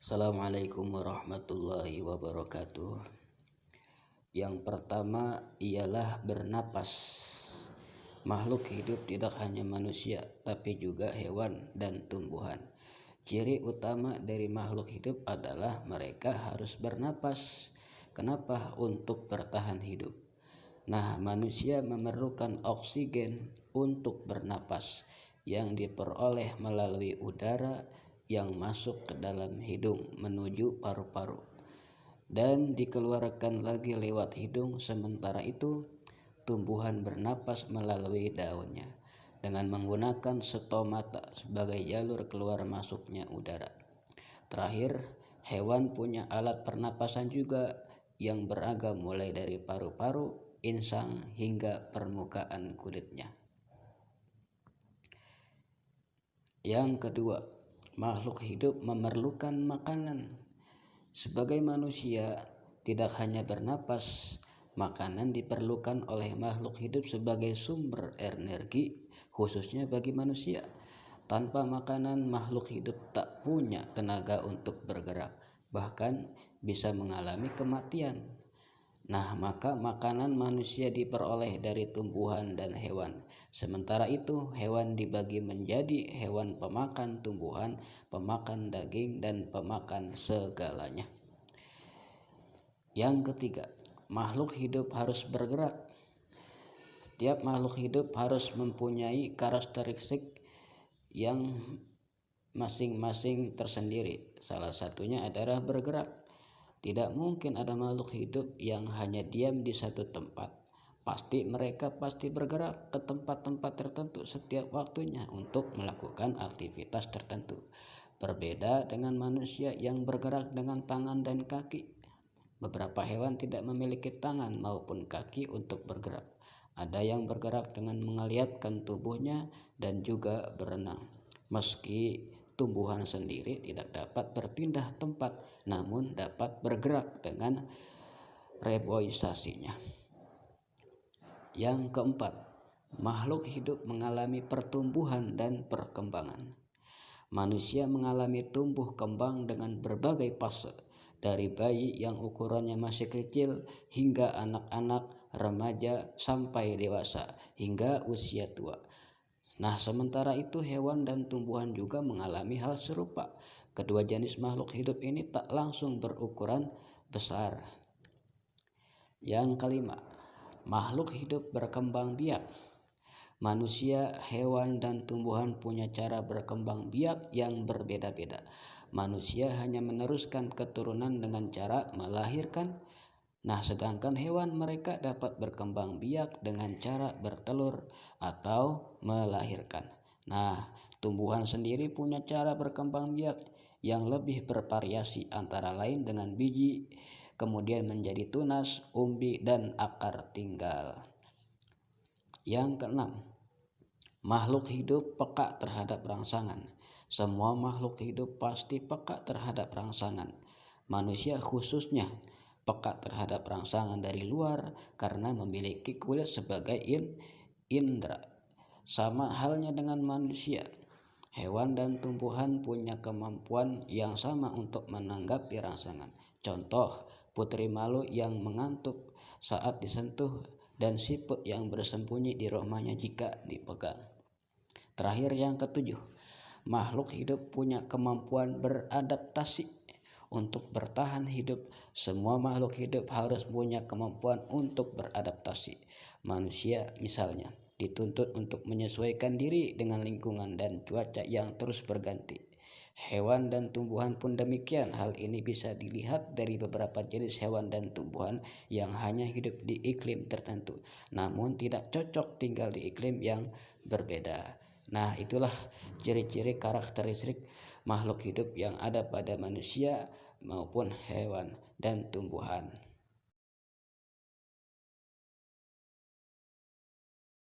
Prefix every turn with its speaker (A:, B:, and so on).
A: Assalamualaikum warahmatullahi wabarakatuh. Yang pertama ialah bernapas. Makhluk hidup tidak hanya manusia, tapi juga hewan dan tumbuhan. Ciri utama dari makhluk hidup adalah mereka harus bernapas. Kenapa? Untuk bertahan hidup. Nah, manusia memerlukan oksigen untuk bernapas yang diperoleh melalui udara yang masuk ke dalam hidung menuju paru-paru dan dikeluarkan lagi lewat hidung. Sementara itu, tumbuhan bernapas melalui daunnya dengan menggunakan stomata sebagai jalur keluar masuknya udara. Terakhir, hewan punya alat pernapasan juga yang beragam mulai dari paru-paru, insang hingga permukaan kulitnya. Yang kedua, makhluk hidup memerlukan makanan. Sebagai manusia, tidak hanya bernapas, makanan diperlukan oleh makhluk hidup sebagai sumber energi, khususnya bagi manusia. Tanpa makanan, makhluk hidup tak punya tenaga untuk bergerak, bahkan bisa mengalami kematian. Nah, maka makanan manusia diperoleh dari tumbuhan dan hewan. Sementara itu, hewan dibagi menjadi hewan pemakan tumbuhan, pemakan daging, dan pemakan segalanya. Yang ketiga, makhluk hidup harus bergerak. Setiap makhluk hidup harus mempunyai karakteristik yang masing-masing tersendiri. Salah satunya adalah bergerak. Tidak mungkin ada makhluk hidup yang hanya diam di satu tempat. Mereka pasti bergerak ke tempat-tempat tertentu setiap waktunya untuk melakukan aktivitas tertentu. Berbeda dengan manusia yang bergerak dengan tangan dan kaki. Beberapa hewan tidak memiliki tangan maupun kaki untuk bergerak. Ada yang bergerak dengan mengeliatkan tubuhnya dan juga berenang. Meski tumbuhan sendiri tidak dapat berpindah tempat, namun dapat bergerak dengan reboisasinya. Yang keempat, makhluk hidup mengalami pertumbuhan dan perkembangan. Manusia mengalami tumbuh kembang dengan berbagai fase, dari bayi yang ukurannya masih kecil hingga anak-anak, remaja, sampai dewasa, hingga usia tua. Nah, sementara itu hewan dan tumbuhan juga mengalami hal serupa. Kedua jenis makhluk hidup ini tak langsung berukuran besar. Yang kelima, makhluk hidup berkembang biak. Manusia, hewan, dan tumbuhan punya cara berkembang biak yang berbeda-beda. Manusia hanya meneruskan keturunan dengan cara melahirkan. Nah, sedangkan hewan mereka dapat berkembang biak dengan cara bertelur atau melahirkan. Nah, tumbuhan sendiri punya cara berkembang biak yang lebih bervariasi, antara lain dengan biji, kemudian menjadi tunas, umbi, dan akar tinggal. Yang keenam, makhluk hidup peka terhadap rangsangan. Semua makhluk hidup pasti peka terhadap rangsangan. Manusia khususnya peka terhadap rangsangan dari luar karena memiliki kulit sebagai indera. Sama halnya dengan manusia, hewan dan tumbuhan punya kemampuan yang sama untuk menanggapi rangsangan. Contoh, putri malu yang mengantuk saat disentuh dan siput yang bersembunyi di rumahnya jika dipegang. Terakhir, yang ketujuh, makhluk hidup punya kemampuan beradaptasi. Untuk bertahan hidup, semua makhluk hidup harus punya kemampuan untuk beradaptasi. Manusia misalnya dituntut untuk menyesuaikan diri dengan lingkungan dan cuaca yang terus berganti. Hewan dan tumbuhan pun demikian. Hal ini bisa dilihat dari beberapa jenis hewan dan tumbuhan yang hanya hidup di iklim tertentu, namun tidak cocok tinggal di iklim yang berbeda. Nah, itulah ciri-ciri karakteristik makhluk hidup yang ada pada manusia maupun hewan dan tumbuhan.